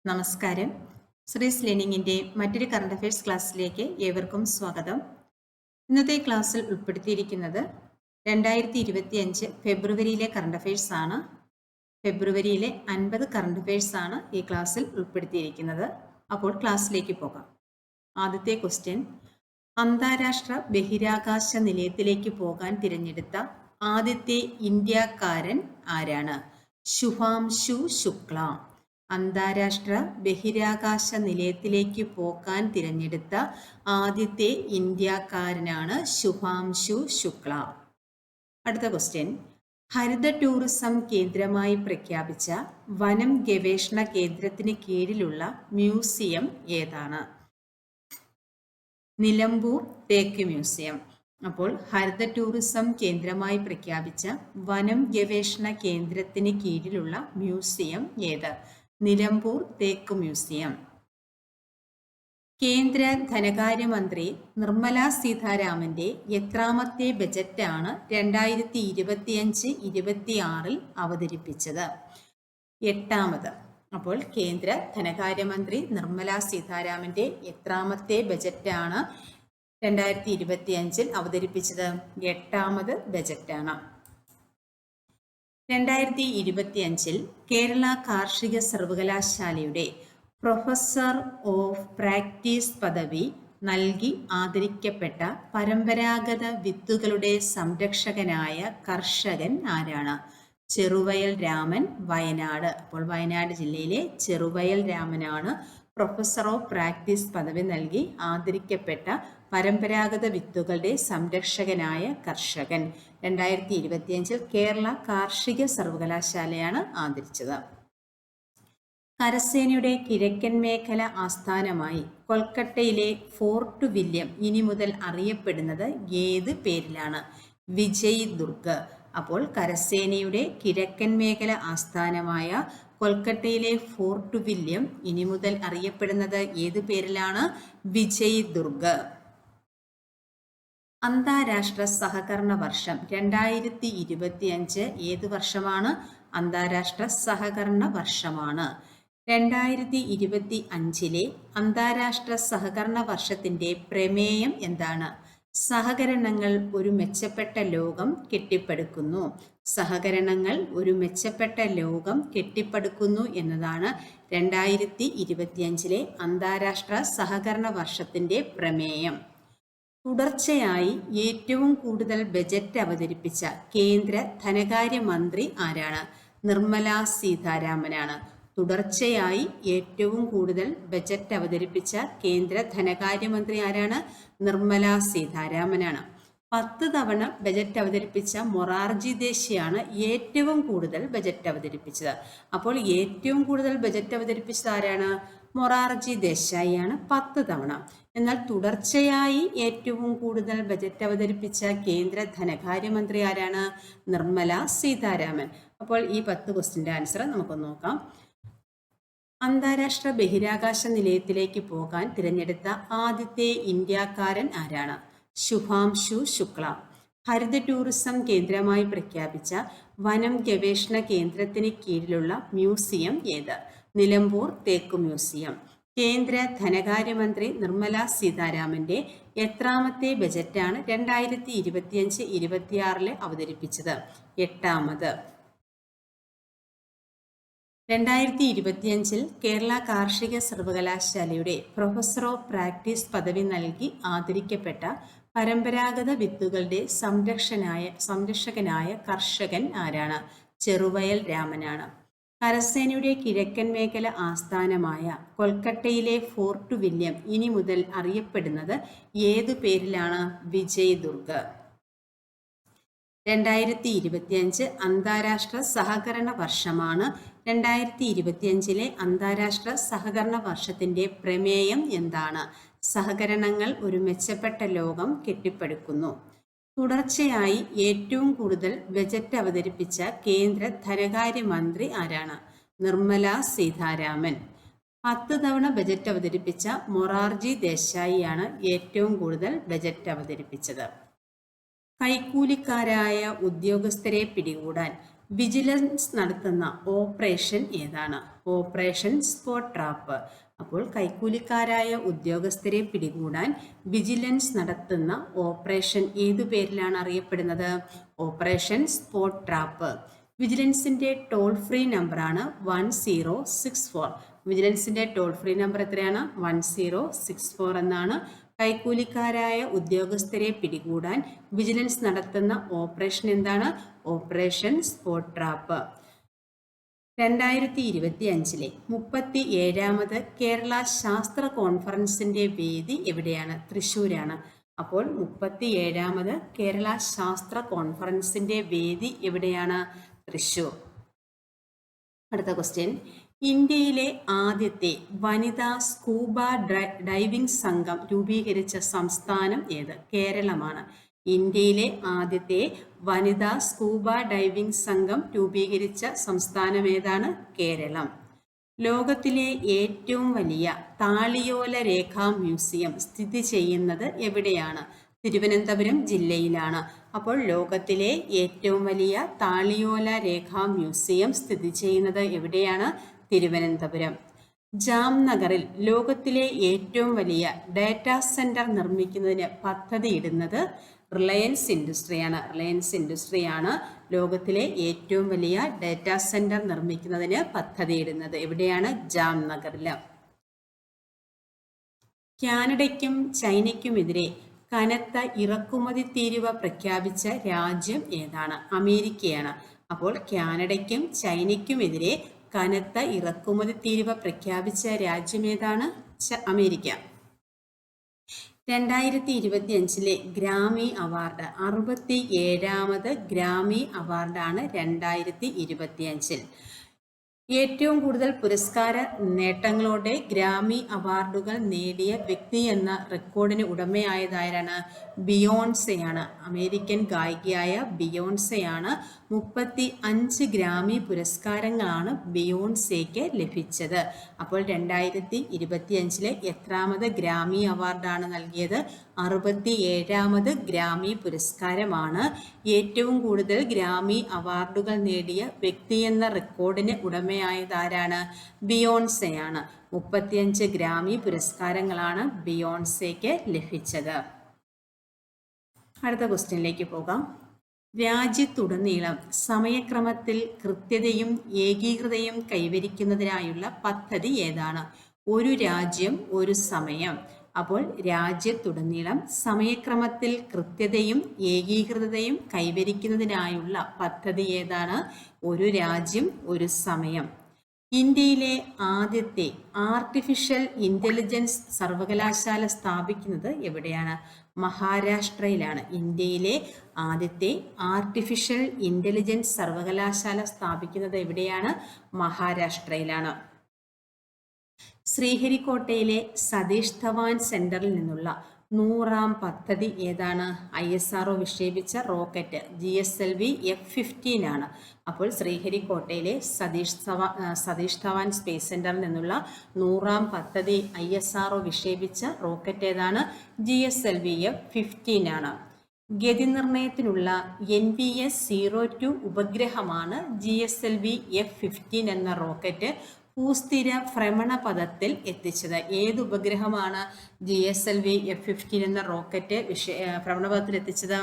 നമസ്കാരം. ശ്രീസ് ലേണിംഗിൻ്റെ മറ്റൊരു current affairs ക്ലാസ്സിലേക്ക് ഏവർക്കും സ്വാഗതം. ഇന്നത്തെ ക്ലാസ്സിൽ ഉൾപ്പെടുത്തിയിരിക്കുന്നത് 2025 ഫെബ്രുവരിയിലെ കറണ്ട് അഫയേഴ്സ് ആണ്. ഫെബ്രുവരിയിലെ 50 കറണ്ട് അഫയേഴ്സ് ആണ് ഈ ക്ലാസ്സിൽ ഉൾപ്പെടുത്തിയിരിക്കുന്നത്. അപ്പോൾ ക്ലാസ്സിലേക്ക് പോകാം. ആദ്യത്തെ ക്വസ്റ്റ്യൻ: അന്താരാഷ്ട്ര ബഹിരാകാശ നിലയത്തിലേക്ക് പോകാൻ തിരഞ്ഞെടുത്ത ആദ്യത്തെ ഇന്ത്യക്കാരൻ ആരാണ്? ശുഭാംശു ശുക്ല. അന്താരാഷ്ട്ര ബഹിരാകാശ നിലയത്തിലേക്ക് പോകാൻ തിരഞ്ഞെടുത്ത ആദ്യത്തെ ഇന്ത്യക്കാരനാണ് ശുഭാംശു ശുക്ല. അടുത്ത ക്വസ്റ്റ്യൻ: ഹരിത ടൂറിസം കേന്ദ്രമായി പ്രഖ്യാപിച്ച വനം ഗവേഷണ കേന്ദ്രത്തിന് കീഴിലുള്ള മ്യൂസിയം ഏതാണ്? നിലമ്പൂർ തേക്ക് മ്യൂസിയം. അപ്പോൾ ഹരിത ടൂറിസം കേന്ദ്രമായി പ്രഖ്യാപിച്ച വനം ഗവേഷണ കേന്ദ്രത്തിന് കീഴിലുള്ള മ്യൂസിയം ഏത്? നിലമ്പൂർ തേക്ക് മ്യൂസിയം. കേന്ദ്ര ധനകാര്യമന്ത്രി നിർമ്മല സീതാരാമന്റെ എത്രാമത്തെ ബജറ്റാണ് 2025-26 അവതരിപ്പിച്ചത്? 8ാമത്. അപ്പോൾ കേന്ദ്ര ധനകാര്യമന്ത്രി നിർമ്മല സീതാരാമന്റെ എത്രാമത്തെ ബജറ്റാണ് 2025 അവതരിപ്പിച്ചത്? 8ാമത് ബജറ്റാണ്. 2025 കേരള കാർഷിക സർവകലാശാലയുടെ പ്രൊഫസർ ഓഫ് പ്രാക്ടീസ് പദവി നൽകി ആദരിക്കപ്പെട്ട പരമ്പരാഗത വിത്തുകളുടെ സംരക്ഷകനായ കർഷകൻ ആരാണ്? ചെറുവയൽ രാമൻ, വയനാട്. അപ്പോൾ വയനാട് ജില്ലയിലെ ചെറുവയൽ രാമനാണ് പ്രൊഫസർ ഓഫ് പ്രാക്ടീസ് പദവി നൽകി ആദരിക്കപ്പെട്ട പരമ്പരാഗത വിത്തുകളുടെ സംരക്ഷകനായ കർഷകൻ. 2025 കേരള കാർഷിക സർവകലാശാലയാണ് ആദരിച്ചത്. കരസേനയുടെ കിഴക്കൻ മേഖല ആസ്ഥാനമായി കൊൽക്കത്തയിലെ ഫോർട്ട് വില്യം ഇനി മുതൽ അറിയപ്പെടുന്നത് ഏത് പേരിലാണ്? വിജയ് ദുർഗ്. അപ്പോൾ കരസേനയുടെ കിഴക്കൻ മേഖല ആസ്ഥാനമായ കൊൽക്കത്തയിലെ ഫോർട്ട് വില്യം ഇനി മുതൽ അറിയപ്പെടുന്നത് ഏത് പേരിലാണ്? വിജയ് ദുർഗ്. അന്താരാഷ്ട്ര സഹകരണ വർഷം 2025 ഏത് വർഷമാണ്? അന്താരാഷ്ട്ര സഹകരണ വർഷമാണ്. 2025 അന്താരാഷ്ട്ര സഹകരണ വർഷത്തിന്റെ പ്രമേയം എന്താണ്? സഹകരണങ്ങൾ ഒരു മെച്ചപ്പെട്ട ലോകം കെട്ടിപ്പടുക്കുന്നു. സഹകരണങ്ങൾ ഒരു മെച്ചപ്പെട്ട ലോകം കെട്ടിപ്പടുക്കുന്നു എന്നതാണ് 2025 അന്താരാഷ്ട്ര സഹകരണ വർഷത്തിന്റെ പ്രമേയം. തുടർച്ചയായി ഏറ്റവും കൂടുതൽ ബജറ്റ് അവതരിപ്പിച്ച കേന്ദ്ര ധനകാര്യമന്ത്രി ആരാണ്? നിർമ്മല സീതാരാമനാണ്. തുടർച്ചയായി ഏറ്റവും കൂടുതൽ ബജറ്റ് അവതരിപ്പിച്ച കേന്ദ്ര ധനകാര്യമന്ത്രി ആരാണ്? നിർമ്മല സീതാരാമനാണ്. 10 തവണ ബജറ്റ് അവതരിപ്പിച്ച മൊറാർജി ദേശിയാണ് ഏറ്റവും കൂടുതൽ ബജറ്റ് അവതരിപ്പിച്ചത്. അപ്പോൾ ഏറ്റവും കൂടുതൽ ബജറ്റ് അവതരിപ്പിച്ചത് ആരാണ്? മൊറാർജി ദേശായിയാണ് 10 തവണ. എന്നാൽ തുടർച്ചയായി ഏറ്റവും കൂടുതൽ ബജറ്റ് അവതരിപ്പിച്ച കേന്ദ്ര ധനകാര്യമന്ത്രി ആരാണ്? നിർമ്മല സീതാരാമൻ. അപ്പോൾ ഈ 10 ക്വസ്റ്റിൻ്റെ ആൻസർ നമുക്ക് നോക്കാം. അന്താരാഷ്ട്ര ബഹിരാകാശ നിലയത്തിലേക്ക് പോകാൻ തിരഞ്ഞെടുത്ത ആദ്യത്തെ ഇന്ത്യക്കാരൻ ആരാണ്? ശുഭാംശു ശുക്ല. ഹരിത ടൂറിസം കേന്ദ്രമായി പ്രഖ്യാപിച്ച വനം ഗവേഷണ കേന്ദ്രത്തിന് കീഴിലുള്ള മ്യൂസിയം ഏത്? നിലമ്പൂർ തേക്ക് മ്യൂസിയം. കേന്ദ്ര ധനകാര്യമന്ത്രി നിർമ്മല സീതാരാമന്റെ എത്രാമത്തെ ബജറ്റാണ് 2025-26 അവതരിപ്പിച്ചത്? 8ാമത്. 2025 കേരള കാർഷിക സർവകലാശാലയുടെ പ്രൊഫസർ ഓഫ് പ്രാക്ടീസ് പദവി നൽകി ആദരിക്കപ്പെട്ട പരമ്പരാഗത വിത്തുകളുടെ സംരക്ഷകനായ കർഷകൻ ആരാണ്? ചെറുവയൽ രാമനാണ്. കരസേനയുടെ കിഴക്കൻ മേഖല ആസ്ഥാനമായ കൊൽക്കത്തയിലെ ഫോർട്ട് വില്യം ഇനി മുതൽ അറിയപ്പെടുന്നത് ഏതു പേരിലാണ്? വിജയ് ദുർഗ്. 2025 അന്താരാഷ്ട്ര സഹകരണ വർഷമാണ്. 2025 അന്താരാഷ്ട്ര സഹകരണ വർഷത്തിന്റെ പ്രമേയം എന്താണ്? സഹകരണങ്ങൾ ഒരു മെച്ചപ്പെട്ട ലോകം കെട്ടിപ്പടുക്കുന്നു. തുടർച്ചയായി ഏറ്റവും കൂടുതൽ ബജറ്റ് അവതരിപ്പിച്ച കേന്ദ്ര ധനകാര്യമന്ത്രി ആരാണ്? നിർമ്മല സീതാരാമൻ. 10 തവണ ബജറ്റ് അവതരിപ്പിച്ച മൊറാർജി ദേശായിയാണ് ഏറ്റവും കൂടുതൽ ബജറ്റ് അവതരിപ്പിച്ചത്. കൈക്കൂലിക്കാരായ ഉദ്യോഗസ്ഥരെ പിടികൂടാൻ വിജിലൻസ് നടത്തുന്ന ഓപ്പറേഷൻ ഏതാണ്? Operation spot trap. അപ്പോൾ കൈക്കൂലിക്കാരായ ഉദ്യോഗസ്ഥരെ പിടികൂടാൻ വിജിലൻസ് നടത്തുന്ന ഓപ്പറേഷൻ ഏതു പേരിലാണ് അറിയപ്പെടുന്നത്? Operation spot trap. വിജിലൻസിന്റെ ടോൾ ഫ്രീ നമ്പറാണ് 1064. വിജിലൻസിന്റെ ടോൾ ഫ്രീ നമ്പർ എത്രയാണ്? 1064 എന്നാണ്. കൈക്കൂലിക്കാരായ ഉദ്യോഗസ്ഥരെ പിടികൂടാൻ വിജിലൻസ് നടത്തുന്ന ഓപ്പറേഷൻ എന്താണ്? Operation spot trap. 2025 37ാമത് കേരള ശാസ്ത്ര കോൺഫറൻസിന്റെ വേദി എവിടെയാണ്? തൃശ്ശൂരാണ്. അപ്പോൾ 37ാമത് കേരള ശാസ്ത്ര കോൺഫറൻസിന്റെ വേദി എവിടെയാണ്? തൃശ്ശൂർ. അടുത്ത ക്വസ്റ്റ്യൻ, ഇന്ത്യയിലെ ആദ്യത്തെ വനിതാ സ്കൂബ ഡൈവിംഗ് സംഘം രൂപീകരിച്ച സംസ്ഥാനം ഏത്? കേരളമാണ്. ഇന്ത്യയിലെ ആദ്യത്തെ വനിതാ സ്കൂബ ഡൈവിംഗ് സംഘം രൂപീകരിച്ച സംസ്ഥാനം ഏതാണ്? കേരളം. ലോകത്തിലെ ഏറ്റവും വലിയ താളിയോല രേഖാ മ്യൂസിയം സ്ഥിതി ചെയ്യുന്നത് എവിടെയാണ്? തിരുവനന്തപുരം ജില്ലയിലാണ്. അപ്പോൾ ലോകത്തിലെ ഏറ്റവും വലിയ താളിയോല രേഖാ മ്യൂസിയം സ്ഥിതി ചെയ്യുന്നത് എവിടെയാണ്? തിരുവനന്തപുരം. ജാംനഗറിൽ ലോകത്തിലെ ഏറ്റവും വലിയ ഡാറ്റാ സെന്റർ നിർമ്മിക്കുന്നതിന് പദ്ധതിയിടുന്നത് റിലയൻസ് ഇൻഡസ്ട്രിയാണ്. റിലയൻസ് ഇൻഡസ്ട്രിയാണ് ലോകത്തിലെ ഏറ്റവും വലിയ ഡാറ്റാ സെന്റർ നിർമ്മിക്കുന്നതിന് പദ്ധതിയിടുന്നത്. എവിടെയാണ്? ജാംനഗറിൽ. കാനഡയ്ക്കും ചൈനയ്ക്കുമെതിരെ കനത്ത ഇറക്കുമതി തീരുവ പ്രഖ്യാപിച്ച രാജ്യം ഏതാണ്? അമേരിക്കയാണ്. അപ്പോൾ കാനഡയ്ക്കും ചൈനയ്ക്കുമെതിരെ കനത്ത ഇറക്കുമതി തീരുവ പ്രഖ്യാപിച്ച രാജ്യം ഏതാണ്? അമേരിക്ക. 2025 ഗ്രാമി അവാർഡ് 67ാമത് ഗ്രാമി അവാർഡാണ് 2025. ഏറ്റവും കൂടുതൽ പുരസ്കാര നേട്ടങ്ങളോടെ ഗ്രാമി അവാർഡുകൾ നേടിയ വ്യക്തി എന്ന റെക്കോർഡിന് ഉടമയായതാരാണ്? ബിയോൺസെയാണ്. അമേരിക്കൻ ഗായികയായ ബിയോൺസെയാണ്. 35 ഗ്രാമി പുരസ്കാരങ്ങളാണ് ബിയോൺസെയ്ക്ക് ലഭിച്ചത്. അപ്പോൾ 2025 എത്രാമത് ഗ്രാമി അവാർഡാണ് നൽകിയത്? 67ാമത് ഗ്രാമി പുരസ്കാരമാണ്. ഏറ്റവും കൂടുതൽ ഗ്രാമി അവാർഡുകൾ നേടിയ വ്യക്തി എന്ന റെക്കോർഡിന് ഉടമയായതാരാണ്? ബിയോൺസെയാണ്. 35 ഗ്രാമി പുരസ്കാരങ്ങളാണ് ബിയോൺസെയ്ക്ക് ലഭിച്ചത്. അടുത്ത ക്വസ്റ്റ്യനിലേക്ക് പോകാം. രാജ്യത്തുടനീളം സമയക്രമത്തിൽ കൃത്യതയും ഏകീകൃതയും കൈവരിക്കുന്നതിനായുള്ള പദ്ധതി ഏതാണ്? ഒരു രാജ്യം ഒരു സമയം. അപ്പോൾ രാജ്യത്തുടനീളം സമയക്രമത്തിൽ കൃത്യതയും ഏകീകൃതയും കൈവരിക്കുന്നതിനായുള്ള പദ്ധതി ഏതാണ്? ഒരു രാജ്യം ഒരു സമയം. ഇന്ത്യയിലെ ആദ്യത്തെ ആർട്ടിഫിഷ്യൽ ഇൻ്റലിജൻസ് സർവകലാശാല സ്ഥാപിക്കുന്നത് എവിടെയാണ്? മഹാരാഷ്ട്രയിലാണ്. ഇന്ത്യയിലെ ആദ്യത്തെ ആർട്ടിഫിഷ്യൽ ഇൻ്റലിജൻസ് സർവകലാശാല സ്ഥാപിക്കുന്നത് എവിടെയാണ്? മഹാരാഷ്ട്രയിലാണ്. ശ്രീഹരിക്കോട്ടയിലെ സതീഷ് ധവാൻ സെന്ററിൽ നിന്നുള്ള 100ാം പദ്ധതി ഏതാണ്? ISRO വിക്ഷേപിച്ച റോക്കറ്റ് GSLV F-15 ആണ്. അപ്പോൾ ശ്രീഹരിക്കോട്ടയിലെ സതീഷ് ധവാൻ സ്പേസ് സെന്ററിൽ നിന്നുള്ള 100ാം പദ്ധതി ISRO വിക്ഷേപിച്ച റോക്കറ്റ് ഏതാണ്? GSLV F-15 ആണ്. ഗതി നിർണയത്തിനുള്ള NVS-02 ഉപഗ്രഹമാണ് GSLV F-15 എന്ന റോക്കറ്റ് ഭൂസ്ഥിര ഭ്രമണപഥത്തിൽ എത്തിച്ചത്. ഏത് ഉപഗ്രഹമാണ് GSLV F-15 എന്ന റോക്കറ്റ് ഭ്രമണപഥത്തിൽ എത്തിച്ചത്?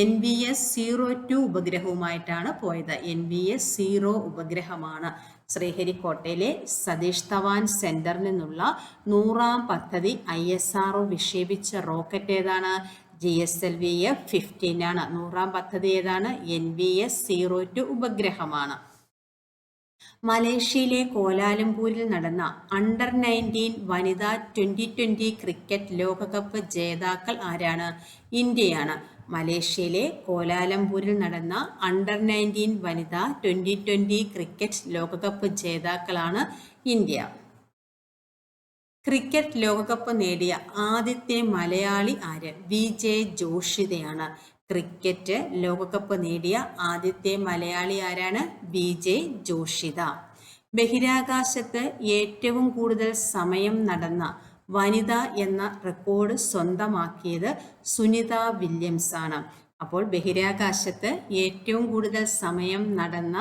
NVS-02 ഉപഗ്രഹവുമായിട്ടാണ് പോയത്. NVS-0 ഉപഗ്രഹമാണ്. ശ്രീഹരിക്കോട്ടയിലെ സതീഷ് ധവാൻ സെന്ററിൽ നിന്നുള്ള 100ാം പദ്ധതി ISRO വിക്ഷേപിച്ച റോക്കറ്റ് ഏതാണ്? GSLV F-15 ആണ്. 100ാം പദ്ധതി ഏതാണ്? NVS-02 ഉപഗ്രഹമാണ്. മലേഷ്യയിലെ കോലാലംപൂരിൽ നടന്ന അണ്ടർ 19 വനിതാ 2020 ക്രിക്കറ്റ് ലോകകപ്പ് ജേതാക്കൾ ആരാണ്? ഇന്ത്യയാണ്. മലേഷ്യയിലെ കോലാലംപൂരിൽ നടന്ന അണ്ടർ 19 വനിതാ 2020 ക്രിക്കറ്റ് ലോകകപ്പ് ജേതാക്കളാണ് ഇന്ത്യ. ക്രിക്കറ്റ് ലോകകപ്പ് നേടിയ ആദ്യത്തെ മലയാളി ആര്? VJ ജോഷിതയാണ്. ക്രിക്കറ്റ് ലോകകപ്പ് നേടിയ ആദ്യത്തെ മലയാളി ആരാണ്? VJ ജോഷിത. ബഹിരാകാശത്ത് ഏറ്റവും കൂടുതൽ സമയം നടന്ന വനിത എന്ന റെക്കോർഡ് സ്വന്തമാക്കിയത് സുനിത വില്യംസ് ആണ്. അപ്പോൾ ബഹിരാകാശത്ത് ഏറ്റവും കൂടുതൽ സമയം നടന്ന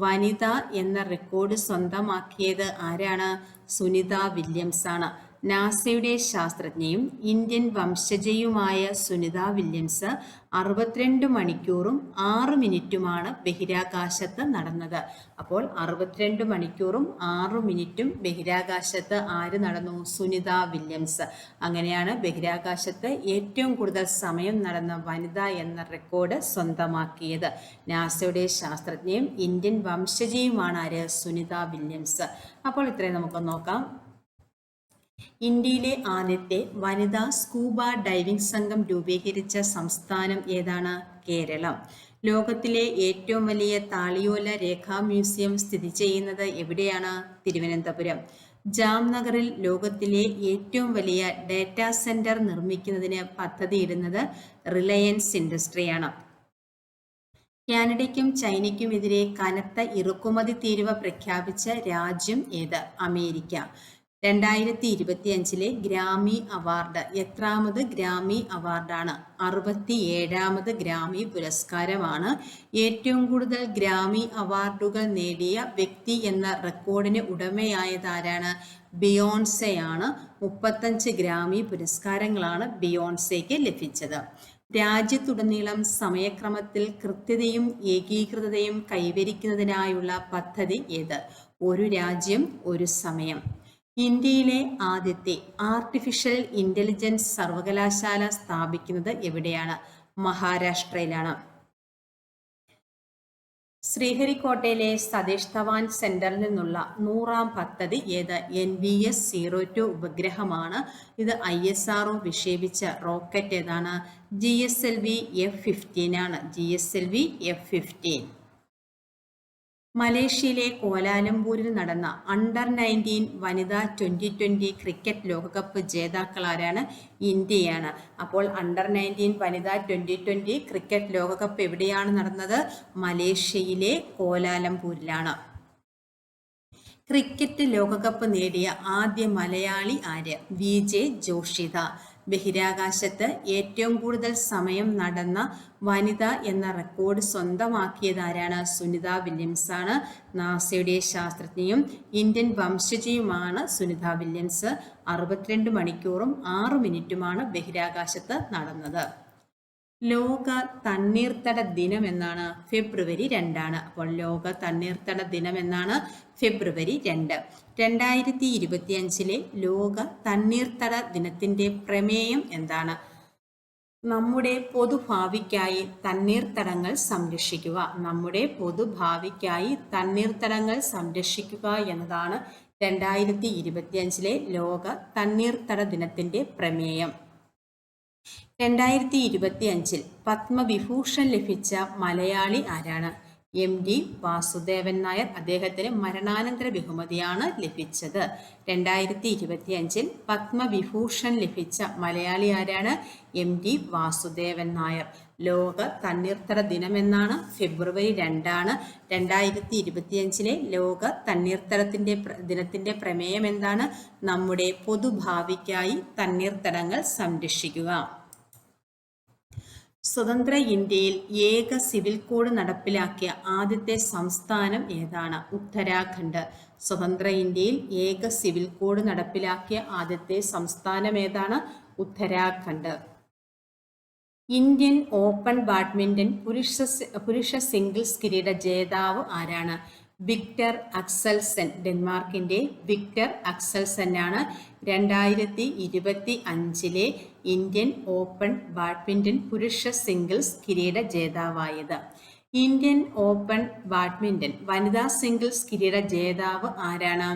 വനിത എന്ന റെക്കോർഡ് സ്വന്തമാക്കിയത് ആരാണ്? സുനിത വില്യംസ് ആണ്. നാസയുടെ ശാസ്ത്രജ്ഞയും ഇന്ത്യൻ വംശജയുമായ സുനിത വില്യംസ് 62 മണിക്കൂറും 6 മിനിറ്റുമാണ് ബഹിരാകാശത്ത് നടന്നത്. അപ്പോൾ 62 മണിക്കൂറും 6 മിനിറ്റും ബഹിരാകാശത്ത് ആര് നടന്നു? സുനിത വില്യംസ്. അങ്ങനെയാണ് ബഹിരാകാശത്ത് ഏറ്റവും കൂടുതൽ സമയം നടന്ന വനിത എന്ന റെക്കോർഡ് സ്വന്തമാക്കിയത്. നാസയുടെ ശാസ്ത്രജ്ഞയും ഇന്ത്യൻ വംശജയുമാണ് ആര്? സുനിത വില്യംസ്. അപ്പോൾ ഇത്രയും നമുക്ക് നോക്കാം. ഇന്ത്യയിലെ ആദ്യത്തെ വനിതാ സ്കൂബ ഡൈവിംഗ് സംഘം രൂപീകരിച്ച സംസ്ഥാനം ഏതാണ്? കേരളം. ലോകത്തിലെ ഏറ്റവും വലിയ താളിയോല രേഖാ മ്യൂസിയം സ്ഥിതി ചെയ്യുന്നത് എവിടെയാണ്? തിരുവനന്തപുരം. ജാംനഗറിൽ ലോകത്തിലെ ഏറ്റവും വലിയ ഡാറ്റാ സെന്റർ നിർമ്മിക്കുന്നതിന് പദ്ധതിയിടുന്നത് റിലയൻസ് ഇൻഡസ്ട്രിയാണ്. കാനഡയ്ക്കും ചൈനയ്ക്കുമെതിരെ കനത്ത ഇറക്കുമതി തീരുവ പ്രഖ്യാപിച്ച രാജ്യം ഏത്? അമേരിക്ക. 2025 ഗ്രാമി അവാർഡ് എത്രാമത് ഗ്രാമി അവാർഡാണ്? 67ാമത് ഗ്രാമി പുരസ്കാരമാണ്. ഏറ്റവും കൂടുതൽ ഗ്രാമി അവാർഡുകൾ നേടിയ വ്യക്തി എന്ന റെക്കോർഡിന് ഉടമയായതാരാണ്? ബിയോൺസെയാണ്. 35 ഗ്രാമി പുരസ്കാരങ്ങളാണ് ബിയോൺസെയ്ക്ക് ലഭിച്ചത്. രാജ്യത്തുടനീളം സമയക്രമത്തിൽ കൃത്യതയും ഏകീകൃതതയും കൈവരിക്കുന്നതിനായുള്ള പദ്ധതി ഏത്? ഒരു രാജ്യം ഒരു സമയം. ഇന്ത്യയിലെ ആദ്യത്തെ ആർട്ടിഫിഷ്യൽ ഇന്റലിജൻസ് സർവകലാശാല സ്ഥാപിക്കുന്നത് എവിടെയാണ്? മഹാരാഷ്ട്രയിലാണ്. ശ്രീഹരിക്കോട്ടയിലെ സതീഷ് ധവാൻ സെന്ററിൽ നിന്നുള്ള 100ാം പദ്ധതി ഏത്? NVS-02 ഉപഗ്രഹമാണ്. ഇത് ISRO വിക്ഷേപിച്ച റോക്കറ്റ് ഏതാണ്? GSLV F-15 ആണ്. GSLV F-15. മലേഷ്യയിലെ കോലാലംപൂരിൽ നടന്ന അണ്ടർ-19 വനിതാ 2020 ക്രിക്കറ്റ് ലോകകപ്പ് ജേതാക്കൾ ആരാണ്? ഇന്ത്യയാണ്. അപ്പോൾ അണ്ടർ-19 വനിതാ 2020 ക്രിക്കറ്റ് ലോകകപ്പ് എവിടെയാണ് നടന്നത്? മലേഷ്യയിലെ കോലാലംപൂരിലാണ്. ക്രിക്കറ്റ് ലോകകപ്പ് നേടിയ ആദ്യ മലയാളി ആര്? VJ ജോഷിത. ബഹിരാകാശത്ത് ഏറ്റവും കൂടുതൽ സമയം നടന്ന വനിത എന്ന റെക്കോർഡ് സ്വന്തമാക്കിയത് ആരാണ്? സുനിത വില്യംസ് ആണ്. നാസയുടെ ശാസ്ത്രജ്ഞയും ഇന്ത്യൻ വംശജയുമാണ് സുനിത വില്യംസ്. 62 മണിക്കൂറും 6 മിനിറ്റുമാണ് ബഹിരാകാശത്ത് നടന്നത്. ലോക തണ്ണീർത്തട ദിനം എന്നാണ്? ഫെബ്രുവരി 2 അപ്പോൾ ലോക തണ്ണീർത്തട ദിനം എന്നാണ്? ഫെബ്രുവരി 2. 2025 ലോക തണ്ണീർത്തട ദിനത്തിന്റെ പ്രമേയം എന്താണ്? നമ്മുടെ പൊതുഭാവിക്കായി തണ്ണീർത്തടങ്ങൾ സംരക്ഷിക്കുക. നമ്മുടെ പൊതുഭാവിക്കായി തണ്ണീർത്തടങ്ങൾ സംരക്ഷിക്കുക എന്നതാണ് 2025 ലോക തണ്ണീർത്തട ദിനത്തിന്റെ പ്രമേയം. 2025 പത്മവിഭൂഷൺ ലഭിച്ച മലയാളി ആരാണ്? MD വാസുദേവൻ നായർ. അദ്ദേഹത്തിന് മരണാനന്തര ബഹുമതിയാണ് ലഭിച്ചത്. 2025 പത്മവിഭൂഷൺ ലഭിച്ച മലയാളി ആരാണ്? MD വാസുദേവൻ നായർ. ലോക തണ്ണീർത്തട ദിനം എന്നാണ്? ഫെബ്രുവരി 2. 2025 ലോക തണ്ണീർത്തടത്തിന്റെ ദിനത്തിന്റെ പ്രമേയം എന്താണ്? നമ്മുടെ പൊതുഭാവിക്കായി തണ്ണീർത്തടങ്ങൾ സംരക്ഷിക്കുക. സ്വതന്ത്ര ഇന്ത്യയിൽ ഏക സിവിൽ കോഡ് നടപ്പിലാക്കിയ ആദ്യത്തെ സംസ്ഥാനം ഏതാണ്? ഉത്തരാഖണ്ഡ്. സ്വതന്ത്ര ഇന്ത്യയിൽ ഏക സിവിൽ കോഡ് നടപ്പിലാക്കിയ ആദ്യത്തെ സംസ്ഥാനം ഏതാണ്? ഉത്തരാഖണ്ഡ്. ഇന്ത്യൻ ഓപ്പൺ ബാഡ്മിന്റൺ പുരുഷ സിംഗിൾസ് കിരീട ജേതാവ് ആരാണ്? വിക്ടർ അക്സൽസെൻ. ഡെൻമാർക്കിന്റെ വിക്ടർ അക്സൽസെൻ ആണ് 2025 ഇന്ത്യൻ ഓപ്പൺ ബാഡ്മിന്റൺ പുരുഷ സിംഗിൾസ് കിരീട ജേതാവായത്. ഇന്ത്യൻ ഓപ്പൺ ബാഡ്മിന്റൺ വനിതാ സിംഗിൾസ് കിരീട ജേതാവ് ആരാണ്?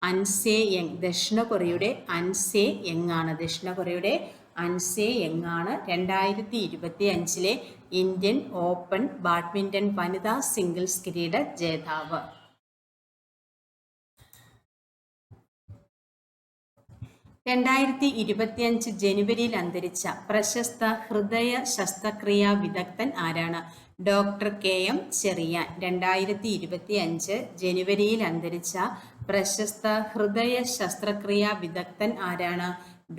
അൻസെ യങ്. ദക്ഷിണ കൊറിയയുടെ അൻസെ യങ് ആണ്. ദക്ഷിണ കൊറിയയുടെ അൻസെ യങ് ആണ് 2025 ഇന്ത്യൻ ഓപ്പൺ ബാഡ്മിന്റൺ വനിതാ സിംഗിൾസ് കിരീട ജേതാവ്. 2025 ജനുവരിയിൽ അന്തരിച്ച പ്രശസ്ത ഹൃദയ ശസ്ത്രക്രിയാ വിദഗ്ധൻ ആരാണ്? Doctor KM Cherian. 2025 ജനുവരിയിൽ അന്തരിച്ച പ്രശസ്ത ഹൃദയ ശസ്ത്രക്രിയാ വിദഗ്ധൻ ആരാണ്?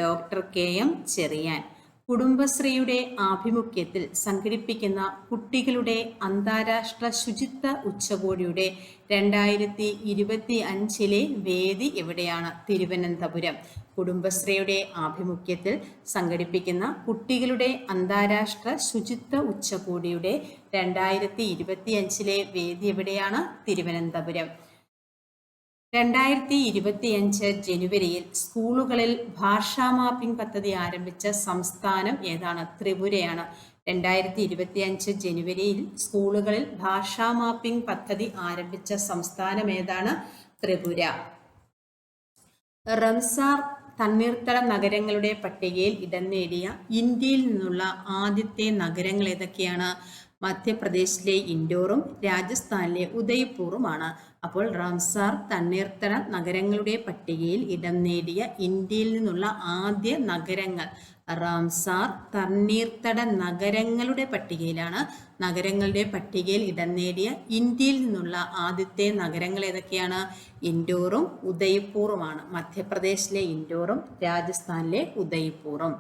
Doctor KM Cherian. കുടുംബശ്രീയുടെ ആഭിമുഖ്യത്തിൽ സംഘടിപ്പിക്കുന്ന കുട്ടികളുടെ അന്താരാഷ്ട്ര ശുചിത്വ ഉച്ചകോടിയുടെ 2025 വേദി എവിടെയാണ്? തിരുവനന്തപുരം. കുടുംബശ്രീയുടെ ആഭിമുഖ്യത്തിൽ സംഘടിപ്പിക്കുന്ന കുട്ടികളുടെ അന്താരാഷ്ട്ര ശുചിത്വ ഉച്ചകോടിയുടെ 2025 വേദി എവിടെയാണ്? തിരുവനന്തപുരം. 2025 ജനുവരിയിൽ സ്കൂളുകളിൽ ഭാഷാ മാപ്പിംഗ് പദ്ധതി ആരംഭിച്ച സംസ്ഥാനം ഏതാണ്? ത്രിപുരയാണ്. 2025 ജനുവരിയിൽ സ്കൂളുകളിൽ ഭാഷാ മാപ്പിംഗ് പദ്ധതി ആരംഭിച്ച സംസ്ഥാനം ഏതാണ്? ത്രിപുര. റംസാർ തണ്ണീർത്തട നഗരങ്ങളുടെ പട്ടികയിൽ ഇടം നേടിയ ഇന്ത്യയിൽ നിന്നുള്ള ആദ്യത്തെ നഗരങ്ങൾ ഏതൊക്കെയാണ്? മധ്യപ്രദേശിലെ ഇൻഡോറും രാജസ്ഥാനിലെ ഉദയ്പൂറുമാണ്. അപ്പോൾ റാംസാർ തണ്ണീർത്തട നഗരങ്ങളുടെ പട്ടികയിൽ ഇടം നേടിയ ഇന്ത്യയിൽ നിന്നുള്ള ആദ്യ നഗരങ്ങൾ റാംസാർ തണ്ണീർത്തട നഗരങ്ങളുടെ പട്ടികയിലാണ്. നഗരങ്ങളുടെ പട്ടികയിൽ ഇടം നേടിയ ഇന്ത്യയിൽ നിന്നുള്ള ആദ്യത്തെ നഗരങ്ങൾ ഏതൊക്കെയാണ്? ഇൻഡോറും ഉദയ്പൂറുമാണ്. മധ്യപ്രദേശിലെ ഇൻഡോറും രാജസ്ഥാനിലെ ഉദയ്പൂറും.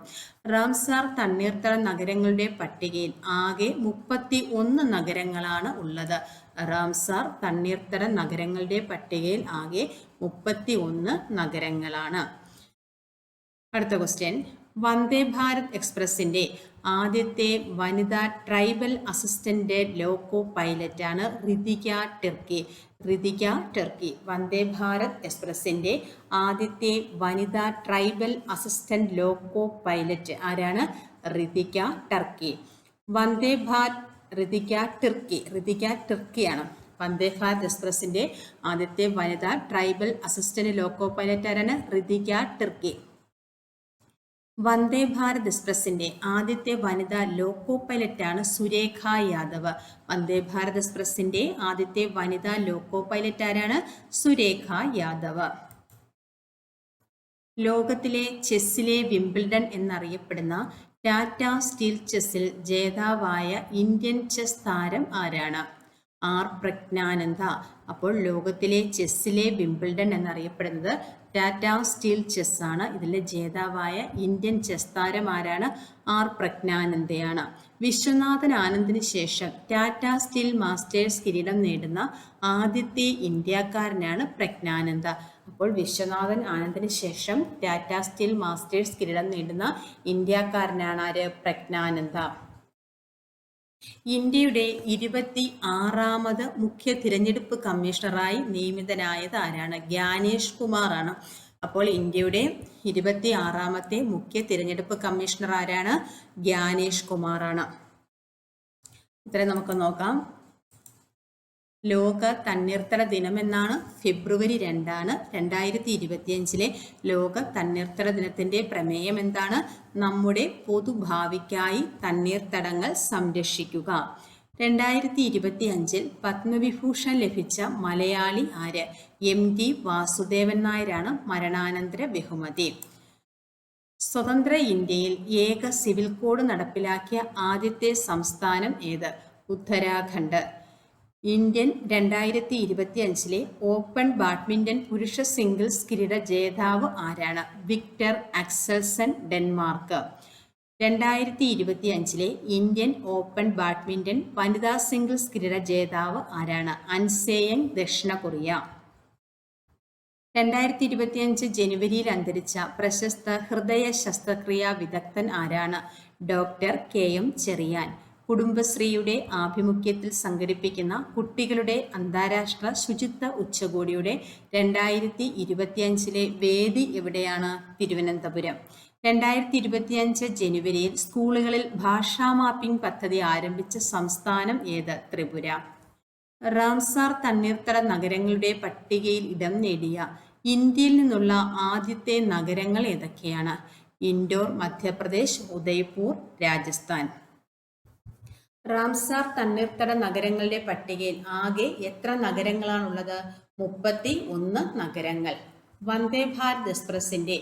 റാംസാർ തണ്ണീർത്തട നഗരങ്ങളുടെ പട്ടികയിൽ ആകെ 31 നഗരങ്ങളാണ് ഉള്ളത്. റാംസാർ തണ്ണീർത്തട നഗരങ്ങളുടെ പട്ടികയിൽ ആകെ 31 നഗരങ്ങളാണ്. അടുത്ത ക്വസ്റ്റ്യൻ, വന്ദേ ഭാരത് എക്സ്പ്രസിന്റെ ആദ്യത്തെ വനിതാ ട്രൈബൽ അസിസ്റ്റന്റ് ലോക്കോ പൈലറ്റാണ് ഋതിക ടിർക്കി. ഋതിക ടിർക്കി. വന്ദേ ഭാരത് എക്സ്പ്രസിന്റെ ആദ്യത്തെ വനിതാ ട്രൈബൽ അസിസ്റ്റന്റ് ലോക്കോ പൈലറ്റ് ആരാണ്? ഋതിക ടിർക്കി. വന്ദേ ഭാരത് ഋതിക ടിർക്കി. ഋതിക ടിർക്കിയാണ്. വന്ദേ ഭാരത് എക്സ്പ്രസിന്റെ ആദ്യത്തെ വനിതാ ട്രൈബൽ അസിസ്റ്റന്റ് ലോക്കോ പൈലറ്റ് ആരാണ്? ഋതിക ടിർക്കി. വന്ദേ ഭാരത് എക്സ്പ്രസിന്റെ ആദ്യത്തെ വനിതാ ലോക്കോ പൈലറ്റാണ് സുരേഖ യാദവ്. വന്ദേ ഭാരത് എക്സ്പ്രസിന്റെ ആദ്യത്തെ വനിതാ ലോക്കോ പൈലറ്റ് ആരാണ്? സുരേഖ യാദവ്. ലോകത്തിലെ ചെസ്സിലെ വിംബിൾഡൺ എന്നറിയപ്പെടുന്ന ടാറ്റ സ്റ്റീൽ ചെസ്സിൽ ജേതാവായ ഇന്ത്യൻ ചെസ് താരം ആരാണ്? ആർ പ്രജ്ഞാനന്ദ. അപ്പോൾ ലോകത്തിലെ ചെസ്സിലെ വിംബിൾഡൺ എന്നറിയപ്പെടുന്നത് ടാറ്റ സ്റ്റീൽ ചെസ് ആണ്. ഇതിലെ ജേതാവായ ഇന്ത്യൻ ചെസ് താരം ആരാണ്? ആർ പ്രജ്ഞാനന്ദയാണ്. വിശ്വനാഥൻ ആനന്ദിന് ശേഷം ടാറ്റ സ്റ്റീൽ മാസ്റ്റേഴ്സ് കിരീടം നേടുന്ന ആദ്യത്തെ ഇന്ത്യക്കാരനാണ് പ്രജ്ഞാനന്ദ. അപ്പോൾ വിശ്വനാഥൻ ആനന്ദിന് ശേഷം ടാറ്റ സ്റ്റീൽ മാസ്റ്റേഴ്സ് കിരീടം നേടുന്ന ഇന്ത്യക്കാരനാണ് ആര്? പ്രജ്ഞാനന്ദ. ഇന്ത്യയുടെ 26ാമത് മുഖ്യ തിരഞ്ഞെടുപ്പ് കമ്മീഷണറായി നിയമിതനായത് ആരാണ്? ഗ്യാനേഷ് കുമാർ ആണ്. അപ്പോൾ ഇന്ത്യയുടെ 26ാമത്തെ മുഖ്യ തിരഞ്ഞെടുപ്പ് കമ്മീഷണർ ആരാണ്? ഗ്യാനേഷ് കുമാർ ആണ്. ഇത്രയും നമുക്ക് നോക്കാം. ലോക തണ്ണീർത്തട ദിനം എന്നാണ്. ഫെബ്രുവരി 2 2025 ലോക തണ്ണീർത്തട ദിനത്തിന്റെ പ്രമേയം എന്താണ്? നമ്മുടെ പൊതുഭാവിക്കായി തണ്ണീർത്തടങ്ങൾ സംരക്ഷിക്കുക. 2025 പത്മവിഭൂഷൺ ലഭിച്ച മലയാളി ആര്? MT വാസുദേവൻ നായരാണ് മരണാനന്തര ബഹുമതി. സ്വതന്ത്ര ഇന്ത്യയിൽ ഏക സിവിൽ കോഡ് നടപ്പിലാക്കിയ ആദ്യത്തെ സംസ്ഥാനം ഏത്? ഉത്തരാഖണ്ഡ്. ഇന്ത്യൻ 2025 ഓപ്പൺ ബാഡ്മിന്റൺ പുരുഷ സിംഗിൾസ് കിരീട ജേതാവ് ആരാണ്? Victor Axelsen, Denmark. 2025 Indian open badminton വനിതാ സിംഗിൾസ് കിരീട ജേതാവ് ആരാണ്? അൻസേയങ്, ദക്ഷിണ കൊറിയ. 2025 ജനുവരിയിൽ അന്തരിച്ച പ്രശസ്ത ഹൃദയ ശസ്ത്രക്രിയാ വിദഗ്ധൻ ആരാണ്? Doctor KM Cherian. കുടുംബശ്രീയുടെ ആഭിമുഖ്യത്തിൽ സംഘടിപ്പിക്കുന്ന കുട്ടികളുടെ അന്താരാഷ്ട്ര ശുചിത്വ ഉച്ചകോടിയുടെ 2025 വേദി എവിടെയാണ്? തിരുവനന്തപുരം. 2025 ജനുവരിയിൽ സ്കൂളുകളിൽ ഭാഷാ മാപ്പിംഗ് പദ്ധതി ആരംഭിച്ച സംസ്ഥാനം ഏത്? ത്രിപുര. റാംസാർ തണ്ണീർത്തട നഗരങ്ങളുടെ പട്ടികയിൽ ഇടം നേടിയ ഇന്ത്യയിൽ നിന്നുള്ള ആദ്യത്തെ നഗരങ്ങൾ ഏതൊക്കെയാണ്? ഇൻഡോർ മധ്യപ്രദേശ്, ഉദയ്പൂർ രാജസ്ഥാൻ. റാംസാർ തണ്ണീർത്തട നഗരങ്ങളുടെ പട്ടികയിൽ ആകെ എത്ര നഗരങ്ങളാണുള്ളത്? 31 നഗരങ്ങൾ. വന്ദേ ഭാരത് എക്സ്പ്രസിന്റെ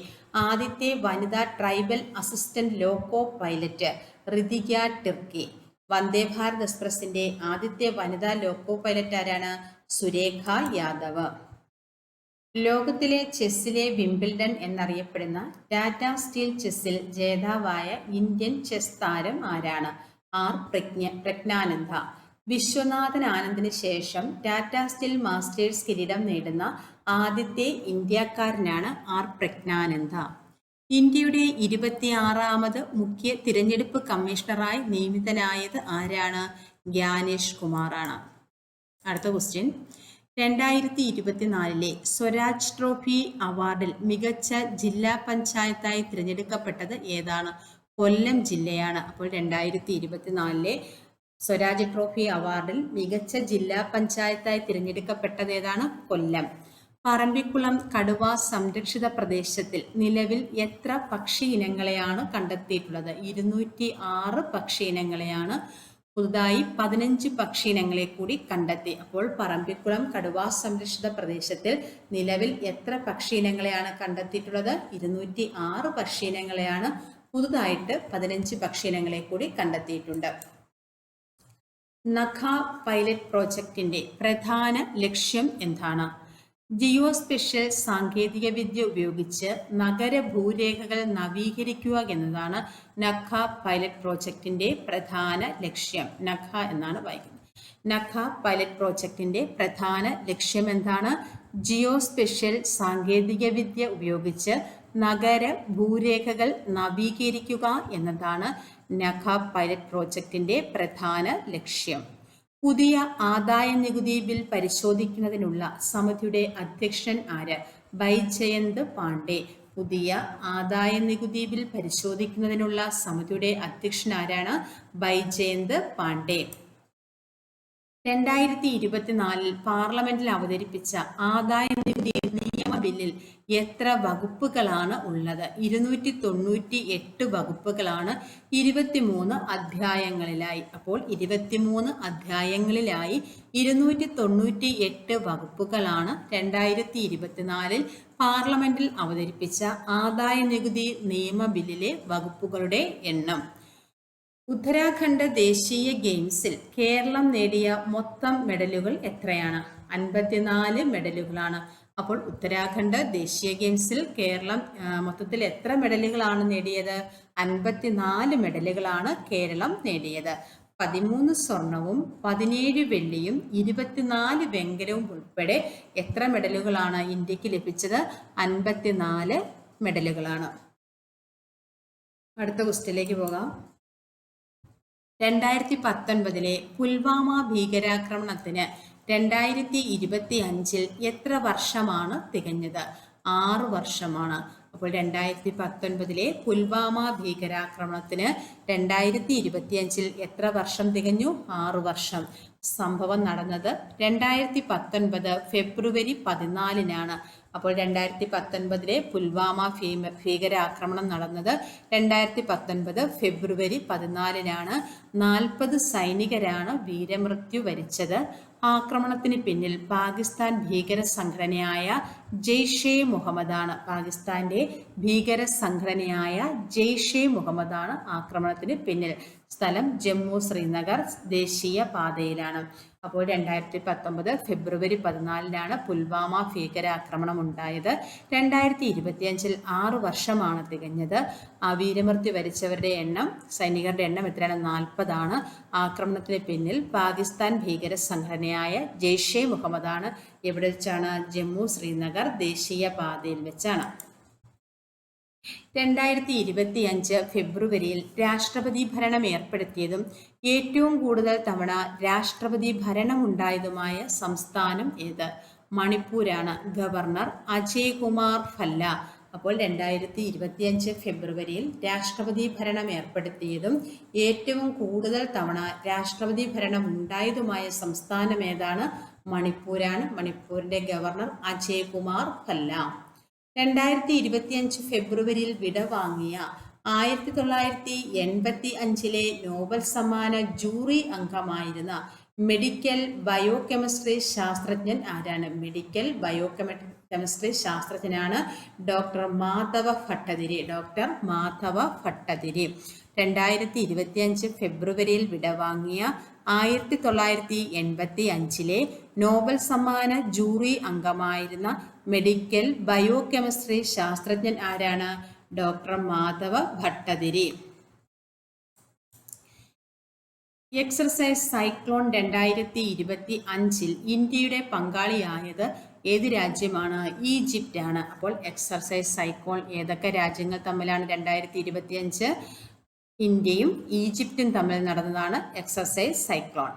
ആദ്യത്തെ വനിതാ tribal assistant loco pilot Ritika Tirkey. Vande Bharat എക്സ്പ്രസിന്റെ ആദ്യത്തെ വനിതാ ലോക്കോ പൈലറ്റ് ആരാണ്? സുരേഖ യാദവ്. ലോകത്തിലെ ചെസ്സിലെ വിംബിൾഡൺ എന്നറിയപ്പെടുന്ന ടാറ്റ സ്റ്റീൽ ചെസ്സിൽ ജേതാവായ ഇന്ത്യൻ ചെസ് താരം ആരാണ്? ആർ പ്രജ്ഞാനന്ദ. വിശ്വനാഥൻ ആനന്ദിന് ശേഷം ടാറ്റ സ്റ്റീൽ മാസ്റ്റേഴ്സ് കിരീടം നേടുന്ന ആദ്യത്തെ ഇന്ത്യക്കാരനാണ് ആർ പ്രജ്ഞാനന്ദ. ഇന്ത്യയുടെ 26ാമത് മുഖ്യ തിരഞ്ഞെടുപ്പ് കമ്മീഷണറായി നിയമിതനായത് ആരാണ്? ജ്ഞാനേഷ് കുമാറാണ്. അടുത്ത ക്വസ്റ്റ്യൻ, 2024 സ്വരാജ് ട്രോഫി അവാർഡിൽ മികച്ച ജില്ലാ പഞ്ചായത്തായി തിരഞ്ഞെടുക്കപ്പെട്ടത് ഏതാണ്? കൊല്ലം ജില്ലയാണ്. അപ്പോൾ 2024 സ്വരാജ് ട്രോഫി അവാർഡിൽ മികച്ച ജില്ലാ പഞ്ചായത്തായി തിരഞ്ഞെടുക്കപ്പെട്ടത് ഏതാണ്? കൊല്ലം. പറമ്പിക്കുളം കടുവ സംരക്ഷിത പ്രദേശത്തിൽ നിലവിൽ എത്ര പക്ഷി ഇനങ്ങളെയാണ് കണ്ടെത്തിയിട്ടുള്ളത്? 206 പക്ഷി ഇനങ്ങളെയാണ്. പുതുതായി 15 പക്ഷി ഇനങ്ങളെ കൂടി കണ്ടെത്തി. അപ്പോൾ പറമ്പിക്കുളം കടുവ സംരക്ഷിത പ്രദേശത്തിൽ നിലവിൽ എത്ര പക്ഷി ഇനങ്ങളെയാണ് കണ്ടെത്തിയിട്ടുള്ളത്? 206 പക്ഷി ഇനങ്ങളെയാണ്. പുതുതായിട്ട് 15 പക്ഷി ഇനങ്ങളെ കൂടി കണ്ടെത്തിയിട്ടുണ്ട്. നഖ പൈലറ്റ് പ്രോജക്റ്റിന്റെ പ്രധാന ലക്ഷ്യം എന്താണ്? ജിയോസ്പെഷ്യൽ സാങ്കേതികവിദ്യ ഉപയോഗിച്ച് നഗര ഭൂരേഖകൾ നവീകരിക്കുക എന്നതാണ് നഖ പൈലറ്റ് പ്രോജക്റ്റിന്റെ പ്രധാന ലക്ഷ്യം. നഖ എന്നാണ് വായിക്കുന്നത്. നഖ പൈലറ്റ് പ്രോജക്റ്റിന്റെ പ്രധാന ലക്ഷ്യം എന്താണ്? ജിയോസ്പെഷ്യൽ സാങ്കേതികവിദ്യ ഉപയോഗിച്ച് നഗര ഭൂരേഖകൾ നവീകരിക്കുക എന്നതാണ് നഖ പൈലറ്റ് പ്രോജക്റ്റിന്റെ പ്രധാന ലക്ഷ്യം. പുതിയ ആദായ നികുതി ബിൽ പരിശോധിക്കുന്നതിനുള്ള സമിതിയുടെ അധ്യക്ഷൻ ആര്? ബൈജയന്ത് പാണ്ഡെ. പുതിയ ആദായ നികുതി ബിൽ പരിശോധിക്കുന്നതിനുള്ള സമിതിയുടെ അധ്യക്ഷൻ ആരാണ്? ബൈജയന്ത് പാണ്ഡെ. 2024 പാർലമെന്റിൽ അവതരിപ്പിച്ച ആദായ നികുതി നിയമ ബില്ലിൽ എത്ര വകുപ്പുകളാണ് ഉള്ളത്? 298 വകുപ്പുകളാണ് 23 അധ്യായങ്ങളിലായി. അപ്പോൾ 23 അധ്യായങ്ങളിലായി 298 വകുപ്പുകളാണ് 2024 പാർലമെന്റിൽ അവതരിപ്പിച്ച ആദായ നികുതി നിയമ ബില്ലിലെ വകുപ്പുകളുടെ എണ്ണം. ഉത്തരാഖണ്ഡ് ദേശീയ ഗെയിംസിൽ കേരളം നേടിയ മൊത്തം മെഡലുകൾ എത്രയാണ്? 54 മെഡലുകളാണ്. അപ്പോൾ ഉത്തരാഖണ്ഡ് ദേശീയ ഗെയിംസിൽ കേരളം മൊത്തത്തിൽ എത്ര മെഡലുകളാണ് നേടിയത്? 54 മെഡലുകളാണ് കേരളം നേടിയത്. 13 സ്വർണവും 17 വെള്ളിയും 24 വെങ്കലവും ഉൾപ്പെടെ എത്ര മെഡലുകളാണ് ഇന്ത്യക്ക് ലഭിച്ചത്? 54 മെഡലുകളാണ്. അടുത്ത ക്വസ്റ്റ്യനിലേക്ക് പോകാം. 2019 പുൽവാമ ഭീകരാക്രമണത്തിന് 2025 എത്ര വർഷമാണ് തികഞ്ഞത്? 6 വർഷമാണ്. അപ്പോൾ 2019 പുൽവാമ ഭീകരാക്രമണത്തിന് 2025 എത്ര വർഷം തികഞ്ഞു? 6 വർഷം. സംഭവം നടന്നത് 2019 ഫെബ്രുവരി 14-നാണ്. അപ്പോൾ 2019 പുൽവാമ ഭീകരാക്രമണം നടന്നത് 2019 ഫെബ്രുവരി 14-നാണ്. 40 സൈനികരാണ് വീരമൃത്യു വരിച്ചത്. ആക്രമണത്തിന് പിന്നിൽ പാകിസ്ഥാൻ ഭീകര സംഘടനയായ ജെയ്ഷെ മുഹമ്മദാണ്. പാകിസ്ഥാന്റെ ഭീകര സംഘടനയായ ജെയ്ഷെ മുഹമ്മദാണ് ആക്രമണത്തിന് പിന്നിൽ. സ്ഥലം ജമ്മു ശ്രീനഗർ ദേശീയ പാതയിലാണ്. അപ്പോൾ 2019 ഫെബ്രുവരി 14-നാണ് പുൽവാമ ഭീകരാക്രമണം ഉണ്ടായത്. 2025 6 വർഷമാണ് തികഞ്ഞത്. വീരമൃത്യു വരിച്ചവരുടെ എണ്ണം, സൈനികരുടെ എണ്ണം എത്രയാണ്? 40 ആണ്. ആക്രമണത്തിന് പിന്നിൽ പാകിസ്ഥാൻ ഭീകര സംഘടനയായ ജെയ്ഷെ മുഹമ്മദാണ്. എവിടെ വെച്ചാണ്? ജമ്മു ശ്രീനഗർ ദേശീയ പാതയിൽ വെച്ചാണ്. 2025 ഫെബ്രുവരിയിൽ രാഷ്ട്രപതി ഭരണം ഏർപ്പെടുത്തിയതും ഏറ്റവും കൂടുതൽ തവണ രാഷ്ട്രപതി ഭരണമുണ്ടായതുമായ സംസ്ഥാനം ഏത്? മണിപ്പൂരാണ്. ഗവർണർ അജയ് കുമാർ ഭല്ല. അപ്പോൾ 2025 ഫെബ്രുവരിയിൽ രാഷ്ട്രപതി ഭരണം ഏർപ്പെടുത്തിയതും ഏറ്റവും കൂടുതൽ തവണ രാഷ്ട്രപതി ഭരണം ഉണ്ടായതുമായ സംസ്ഥാനം ഏതാണ്? മണിപ്പൂരാണ്. മണിപ്പൂരിന്റെ ഗവർണർ അജയ് കുമാർ ഭല്ല. 2025 ഫെബ്രുവരിയിൽ വിടവാങ്ങിയ 1985 നോബൽ സമ്മാന ജൂറി അംഗമായിരുന്ന മെഡിക്കൽ ബയോകെമിസ്ട്രി ശാസ്ത്രജ്ഞൻ ആരാണ്? മെഡിക്കൽ ബയോകെമിസ്ട്രി ശാസ്ത്രജ്ഞനാണ് ഡോക്ടർ മാധവ ഭട്ടതിരി. ഡോക്ടർ മാധവ ഭട്ടതിരി. 2025 ഫെബ്രുവരിയിൽ വിടവാങ്ങിയ 1985 നോബൽ സമ്മാന ജൂറി അംഗമായിരുന്ന മെഡിക്കൽ ബയോകെമിസ്ട്രി ശാസ്ത്രജ്ഞൻ ആരാണ്? Doctor Madhava Bhattathiri. Exercise cyclone 2025 ഇന്ത്യയുടെ പങ്കാളിയായത് ഏത് രാജ്യമാണ്? ഈജിപ്റ്റ് ആണ്. അപ്പോൾ എക്സർസൈസ് സൈക്ലോൺ ഏതൊക്കെ രാജ്യങ്ങൾ തമ്മിലാണ് 2025? ഇന്ത്യയും ഈജിപ്തും തമ്മിൽ നടന്നതാണ് exercise cyclone.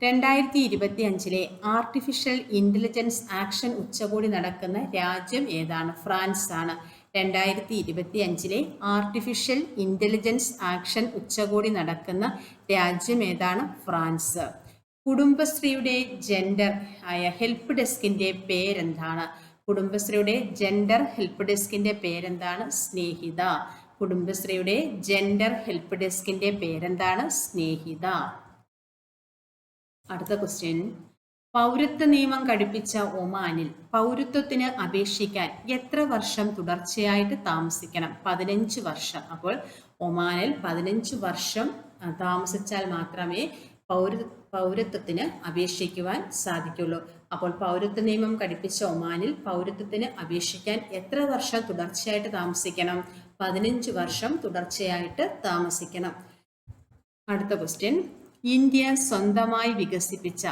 2025 artificial intelligence action ഉച്ചകോടി നടക്കുന്ന രാജ്യം ഏതാണ്? ഫ്രാൻസ് ആണ്. 2025 ആർട്ടിഫിഷ്യൽ ഇന്റലിജൻസ് ആക്ഷൻ ഉച്ചകോടി നടക്കുന്ന രാജ്യം ഏതാണ്? ഫ്രാൻസ്. കുടുംബശ്രീയുടെ ജെൻഡർ ആയ ഹെൽപ്പ് ഡെസ്കിന്റെ പേരെന്താണ്? കുടുംബശ്രീയുടെ ജെൻഡർ ഹെൽപ്പ് ഡെസ്കിന്റെ പേരെന്താണ്? സ്നേഹിത. കുടുംബശ്രീയുടെ ജെൻഡർ ഹെൽപ്പ് ഡെസ്കിന്റെ പേരെന്താണ്? സ്നേഹിത. അടുത്ത ക്വസ്റ്റ്യൻ, പൗരത്വ നിയമം ഘടിപ്പിച്ച ഒമാനിൽ പൗരത്വത്തിന് അപേക്ഷിക്കാൻ എത്ര വർഷം തുടർച്ചയായിട്ട് താമസിക്കണം? 15 വർഷം. അപ്പോൾ ഒമാനിൽ 15 വർഷം താമസിച്ചാൽ മാത്രമേ പൗരത്വത്തിന് അപേക്ഷിക്കുവാൻ സാധിക്കുള്ളൂ. അപ്പോൾ പൗരത്വ നിയമം ഘടിപ്പിച്ച ഒമാനിൽ പൗരത്വത്തിന് അപേക്ഷിക്കാൻ എത്ര വർഷം തുടർച്ചയായിട്ട് താമസിക്കണം? 15 വർഷം തുടർച്ചയായിട്ട് താമസിക്കണം. അടുത്ത ക്വസ്റ്റ്യൻ, ഇന്ത്യ സ്വന്തമായി വികസിപ്പിച്ച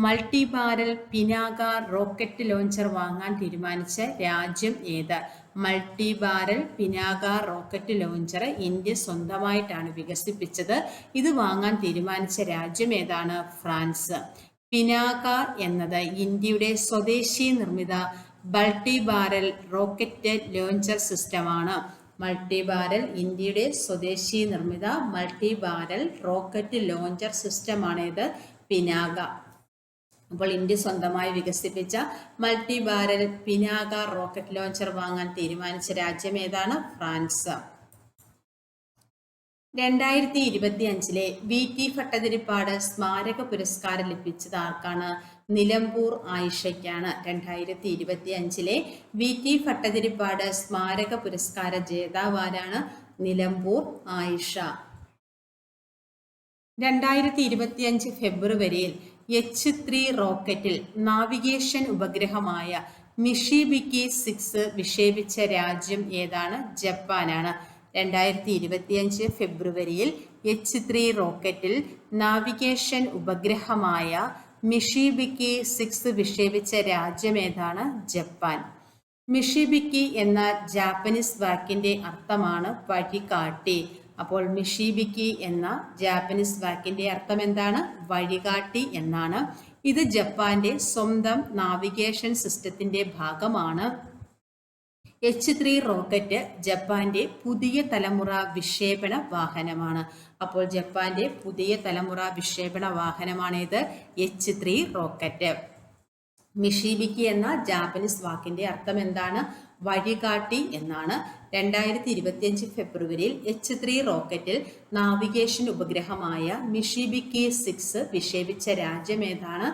multi barrel Pinaka rocket launcher വാങ്ങാൻ തീരുമാനിച്ച രാജ്യം ഏത്? Multi barrel Pinaka rocket launcher India സ്വന്തമായിട്ടാണ് വികസിപ്പിച്ചത്. ഇത് വാങ്ങാൻ തീരുമാനിച്ച രാജ്യം ഏതാണ്? ഫ്രാൻസ്. പിനാക എന്നത് ഇന്ത്യയുടെ സ്വദേശി നിർമ്മിത മൾട്ടി ബാരൽ റോക്കറ്റ് ലോഞ്ചർ സിസ്റ്റമാണ്. മൾട്ടി ബാരൽ ഇന്ത്യയുടെ സ്വദേശി നിർമ്മിത മൾട്ടി ബാരൽ റോക്കറ്റ് ലോഞ്ചർ സിസ്റ്റമാണ് ഇത്, പിനാക. അപ്പോൾ ഇന്ത്യ സ്വന്തമായി വികസിപ്പിച്ച multi barrel Pinaka rocket launcher വാങ്ങാൻ തീരുമാനിച്ച രാജ്യം ഏതാണ്? ഫ്രാൻസ്. 2025 VT ഭട്ടതിരിപ്പാട് സ്മാരക പുരസ്കാരം ലഭിച്ചത് ആർക്കാണ്? നിലമ്പൂർ ആയിഷയ്ക്കാണ്. 2025 VT ഭട്ടതിരിപ്പാട് സ്മാരക പുരസ്കാര ജേതാവാരാണ്? നിലമ്പൂർ ആയിഷ. 2025 ഫെബ്രുവരിയിൽ H3 റോക്കറ്റിൽ നാവിഗേഷൻ ഉപഗ്രഹമായ മിഷിബിക്കി 6 വിക്ഷേപിച്ച രാജ്യം ഏതാണ്? ജപ്പാനാണ്. 2025 ഫെബ്രുവരിയിൽ H3 റോക്കറ്റിൽ നാവിഗേഷൻ ഉപഗ്രഹമായ മിഷിബിക്കി 6 വിക്ഷേപിച്ച രാജ്യം ഏതാണ്? ജപ്പാൻ. മിഷിബിക്കി എന്ന ജാപ്പനീസ് വാക്കിന്റെ അർത്ഥമാണ് വഴികാട്ടി. അപ്പോൾ മിഷിബിക്കി എന്ന ജാപ്പനീസ് വാക്കിന്റെ അർത്ഥം എന്താണ്? വഴികാട്ടി എന്നാണ്. ഇത് ജപ്പാന്റെ സ്വന്തം നാവിഗേഷൻ സിസ്റ്റത്തിന്റെ ഭാഗമാണ്. H3 റോക്കറ്റ് ജപ്പാന്റെ പുതിയ തലമുറ വിക്ഷേപണ വാഹനമാണ്. അപ്പോൾ ജപ്പാന്റെ പുതിയ തലമുറ വിക്ഷേപണ വാഹനമാണിത്, H3 റോക്കറ്റ്. മിഷിബിക്കി എന്ന ജാപ്പനീസ് വാക്കിന്റെ അർത്ഥം എന്താണ്? വഴികാട്ടി എന്നാണ്. 2025 ഫെബ്രുവരിയിൽ H3 റോക്കറ്റിൽ നാവിഗേഷൻ ഉപഗ്രഹമായ മിഷിബിക്കി 6 വിക്ഷേപിച്ച രാജ്യം ഏതാണ്?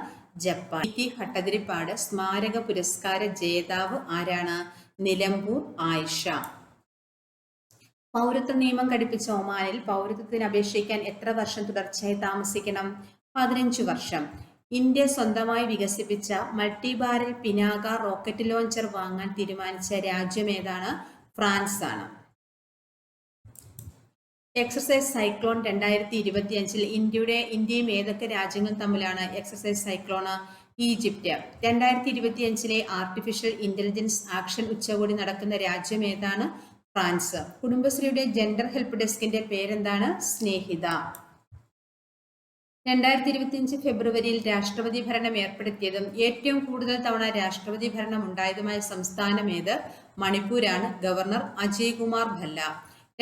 ജപ്പാൻ. VT ഭട്ടതിരിപ്പാട് സ്മാരക പുരസ്കാര ജേതാവ് ആരാണ്? നിലമ്പൂർ ആയിഷ. പൗരത്വ നിയമം ഘടിപ്പിച്ച ഒമാനിൽ പൗരത്വത്തിന് അപേക്ഷിക്കാൻ എത്ര വർഷം തുടർച്ചയായി താമസിക്കണം? 15 വർഷം. ഇന്ത്യ സ്വന്തമായി വികസിപ്പിച്ച multi barrel Pinaka rocket launcher വാങ്ങാൻ തീരുമാനിച്ച രാജ്യം ഏതാണ്? ഫ്രാൻസ് ആണ്. എക്സർസൈസ് സൈക്ലോൺ 2025 ഇന്ത്യയും ഏതൊക്കെ രാജ്യങ്ങൾ തമ്മിലാണ് exercise cyclone? Egypt. 2025 artificial intelligence action ഉച്ചകോടി നടക്കുന്ന രാജ്യം ഏതാണ്? ഫ്രാൻസ്. കുടുംബശ്രീയുടെ ജെൻഡർ ഹെൽപ്പ് ഡെസ്കിന്റെ പേരെന്താണ്? സ്നേഹിത. 2025 ഫെബ്രുവരിയിൽ രാഷ്ട്രപതി ഭരണം ഏർപ്പെടുത്തിയതും ഏറ്റവും കൂടുതൽ തവണ രാഷ്ട്രപതി ഭരണം ഉണ്ടായതുമായ സംസ്ഥാനം ഏത്? മണിപ്പൂരാണ്. ഗവർണർ അജയ് കുമാർ ഭല്ല.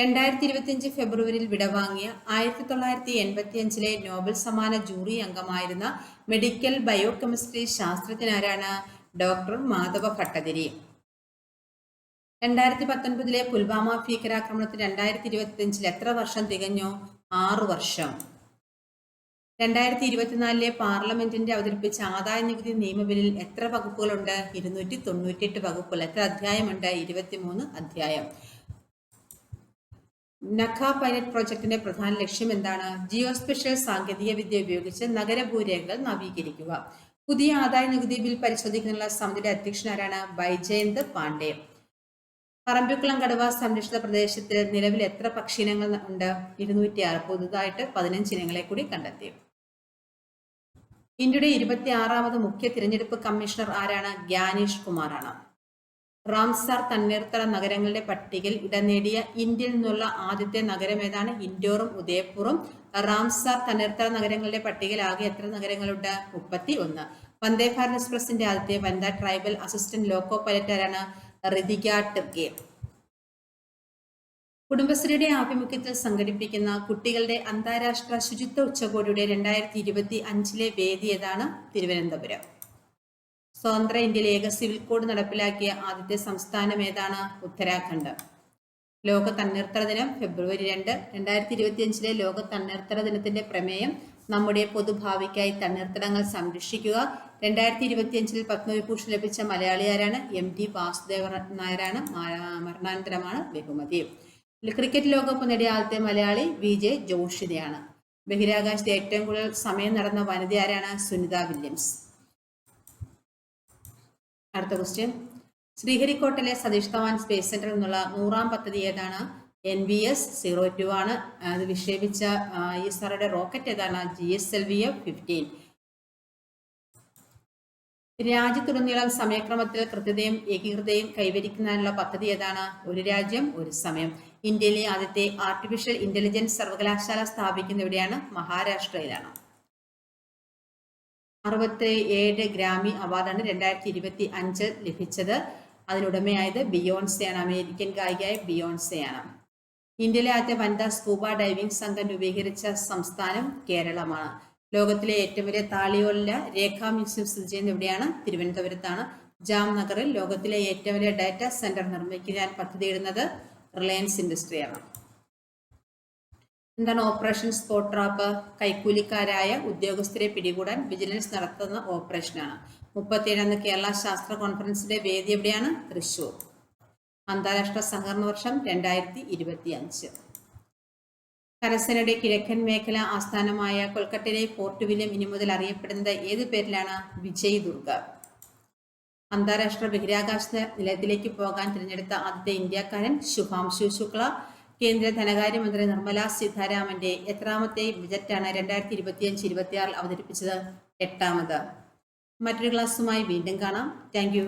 2025 ഫെബ്രുവരിയിൽ വിടവാങ്ങിയ 1985 നോബൽ സമ്മാന ജൂറി അംഗമായിരുന്ന മെഡിക്കൽ ബയോകെമിസ്ട്രി ശാസ്ത്രജ്ഞനാരാണ്? ഡോക്ടർ മാധവ ഭട്ടതിരി. 2019 പുൽവാമ ഭീകരാക്രമണത്തിന് 2025 എത്ര വർഷം തികഞ്ഞു? 6 വർഷം. 2024 പാർലമെന്റിന്റെ അവതരിപ്പിച്ച ആദായ നികുതി നിയമബില്ലിൽ എത്ര വകുപ്പുകളുണ്ട്? 298 വകുപ്പുകൾ. എത്ര അധ്യായമുണ്ട്? 23 അധ്യായം. നഖ പൈലറ്റ് പ്രോജക്ടിന്റെ പ്രധാന ലക്ഷ്യം എന്താണ്? ജിയോസ്പേഷ്യൽ സാങ്കേതിക വിദ്യ ഉപയോഗിച്ച് നഗരഭൂരേഖകൾ നവീകരിക്കുക. പുതിയ ആദായ നികുതി ബിൽ പരിശോധിക്കുന്നതിനുള്ള സമിതിയുടെ അധ്യക്ഷൻ ആരാണ്? ബൈജയന്ത് പാണ്ഡെ. പറമ്പിക്കുളം കടുവ സംരക്ഷിത പ്രദേശത്ത് നിലവിൽ എത്ര പക്ഷിയിനങ്ങൾ ഉണ്ട്? 206. പുതുതായിട്ട് 15 ഇനങ്ങളെ കൂടി കണ്ടെത്തി. ഇന്ത്യയുടെ 26ാമത് മുഖ്യ തിരഞ്ഞെടുപ്പ് കമ്മീഷണർ ആരാണ്? ഗ്യാനേഷ് കുമാറാണ്. റാംസാർ തണ്ണീർത്തട നഗരങ്ങളുടെ പട്ടികയിൽ ഇടം നേടിയ ഇന്ത്യയിൽ നിന്നുള്ള ആദ്യത്തെ നഗരം ഏതാണ്? ഇൻഡോറും ഉദയപൂറും. റാംസാർ തണ്ണീർത്തട നഗരങ്ങളുടെ പട്ടികയിൽ ആകെ എത്ര നഗരങ്ങളുണ്ട്? 31. വന്ദേ ഭാരത് എക്സ്പ്രസിന്റെ ആദ്യത്തെ വനിതാ ട്രൈബൽ അസിസ്റ്റന്റ് ലോക്കോ പൈലറ്റ് ആരാണ്? ഋതിക ടിർഗെ. കുടുംബശ്രീയുടെ ആഭിമുഖ്യത്തിൽ സംഘടിപ്പിക്കുന്ന കുട്ടികളുടെ അന്താരാഷ്ട്ര ശുചിത്വ ഉച്ചകോടിയുടെ 2025 വേദി ഏതാണ്? തിരുവനന്തപുരം. സ്വതന്ത്ര ഇന്ത്യയിൽ ഏക സിവിൽ കോഡ് നടപ്പിലാക്കിയ ആദ്യത്തെ സംസ്ഥാനം ഏതാണ്? ഉത്തരാഖണ്ഡ്. ലോക തണ്ണീർത്തട ദിനം ഫെബ്രുവരി 2. 2025 ലോക തണ്ണീർത്തട ദിനത്തിന്റെ പ്രമേയം നമ്മുടെ പൊതുഭാവിക്കായി തണ്ണീർത്തടങ്ങൾ സംരക്ഷിക്കുക. 2025 പത്മവിഭൂഷൺ ലഭിച്ച മലയാളി ആരാണ്? MD വാസുദേവ നായരാണ്. മരണാനന്തരമാണ് ബഹുമതി. ക്രിക്കറ്റ് ലോകകപ്പ് നേടിയ ആദ്യത്തെ മലയാളി VJ ജോഷിതയാണ്. ബഹിരാകാശത്ത് ഏറ്റവും കൂടുതൽ സമയം നടന്ന വനിത ആരാണ്? സുനിത വില്യംസ്. അടുത്ത ക്വസ്റ്റ്യൻ, ശ്രീഹരിക്കോട്ടയിലെ സതീഷ് ധവാൻ സ്പേസ് സെന്ററിൽ നിന്നുള്ള 100ാം പദ്ധതി ഏതാണ്? NVS-02 ആണ്. അത് വിക്ഷേപിച്ച ISROയുടെ റോക്കറ്റ് ഏതാണ്? GSLV-15. രാജ്യത്തുടനീളം സമയക്രമത്തിൽ കൃത്യതയും ഏകീകൃതയും കൈവരിക്കുന്നതിനുള്ള പദ്ധതി ഏതാണ്? ഒരു രാജ്യം ഒരു സമയം. ഇന്ത്യയിലെ ആദ്യത്തെ ആർട്ടിഫിഷ്യൽ ഇന്റലിജൻസ് സർവകലാശാല സ്ഥാപിക്കുന്ന എവിടെയാണ്? മഹാരാഷ്ട്രയിലാണ്. 67 ഗ്രാമി അവാർഡാണ് 2025 ലഭിച്ചത്. അതിനുടമയായത് ബിയോൺസെയാണ്. അമേരിക്കൻ ഗായികയായ ബിയോൺസെയാണ്. ഇന്ത്യയിലെ ആദ്യത്തെ വനിതാ സ്കൂബ ഡൈവിംഗ് സംഘം രൂപീകരിച്ച സംസ്ഥാനം കേരളമാണ്. ലോകത്തിലെ ഏറ്റവും വലിയ താളിയോല രേഖാ മ്യൂസിയം സ്ഥിതി ചെയ്യുന്നത് എവിടെയാണ്? തിരുവനന്തപുരത്താണ്. ജാംനഗറിൽ ലോകത്തിലെ ഏറ്റവും വലിയ ഡാറ്റാ സെന്റർ നിർമ്മിക്കാൻ പദ്ധതിയിടുന്നത് റിലയൻസ് ഇൻഡസ്ട്രിയാണ്. എന്താണ് ഓപ്പറേഷൻ സ്പോട്ട് ട്രാപ്പ്? കൈക്കൂലിക്കാരായ ഉദ്യോഗസ്ഥരെ പിടികൂടാൻ വിജിലൻസ് നടത്തുന്ന ഓപ്പറേഷനാണ്. 37 കേരള ശാസ്ത്ര കോൺഫറൻസിന്റെ വേദി എവിടെയാണ്? തൃശൂർ. അന്താരാഷ്ട്ര സഹകരണ വർഷം 2025. കരസേനയുടെ കിഴക്കൻ മേഖല ആസ്ഥാനമായ കൊൽക്കത്തയിലെ ഫോർട്ട് വില്യം ഇനി മുതൽ അറിയപ്പെടുന്നത് ഏത് പേരിലാണ്? വിജയ് ദുർഗ. അന്താരാഷ്ട്ര ബഹിരാകാശ നിലയത്തിലേക്ക് പോകാൻ തിരഞ്ഞെടുത്ത ആദ്യത്തെ ഇന്ത്യക്കാരൻ ശുഭാംശു ശുക്ല. കേന്ദ്ര ധനകാര്യമന്ത്രി നിർമ്മല സീതാരാമന്റെ എത്രാമത്തെ ബജറ്റാണ് 2025-26 അവതരിപ്പിച്ചത്? 8ാമത്. മറ്റൊരു ക്ലാസ്സുമായി വീണ്ടും കാണാം. Thank you.